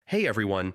Hey everyone.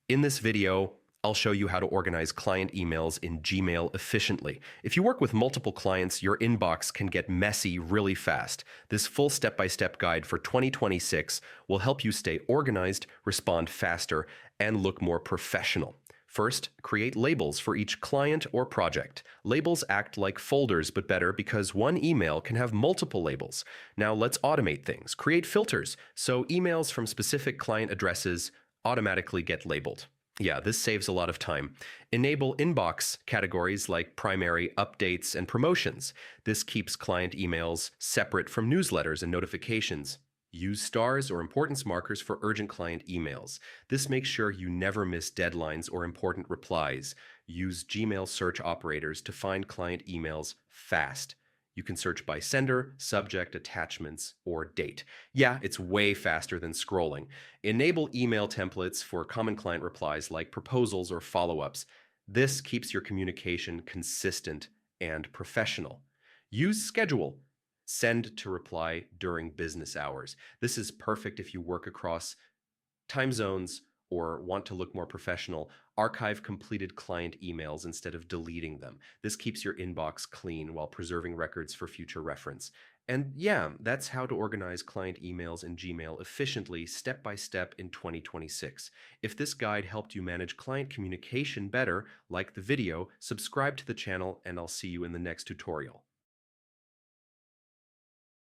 In this video, I'll show you how to organize client emails in Gmail efficiently. If you work with multiple clients, your inbox can get messy really fast. This full step-by-step guide for 2026 will help you stay organized, respond faster, and look more professional. First, create labels for each client or project. Labels act like folders, but better because one email can have multiple labels. Now let's automate things. Create filters so emails from specific client addresses automatically get labeled. Yeah, this saves a lot of time. Enable inbox categories like primary, updates, and promotions. This keeps client emails separate from newsletters and notifications. Use stars or importance markers for urgent client emails. This makes sure you never miss deadlines or important replies. Use Gmail search operators to find client emails fast. You can search by sender, subject, attachments, or date. Yeah, it's way faster than scrolling. Enable email templates for common client replies like proposals or follow-ups. This keeps your communication consistent and professional. Use schedule. Send to reply during business hours. This is perfect if you work across time zones or want to look more professional. Archive completed client emails instead of deleting them. This keeps your inbox clean while preserving records for future reference. And yeah, that's how to organize client emails in Gmail efficiently, step by step in 2026. If this guide helped you manage client communication better, like the video, subscribe to the channel, and I'll see you in the next tutorial.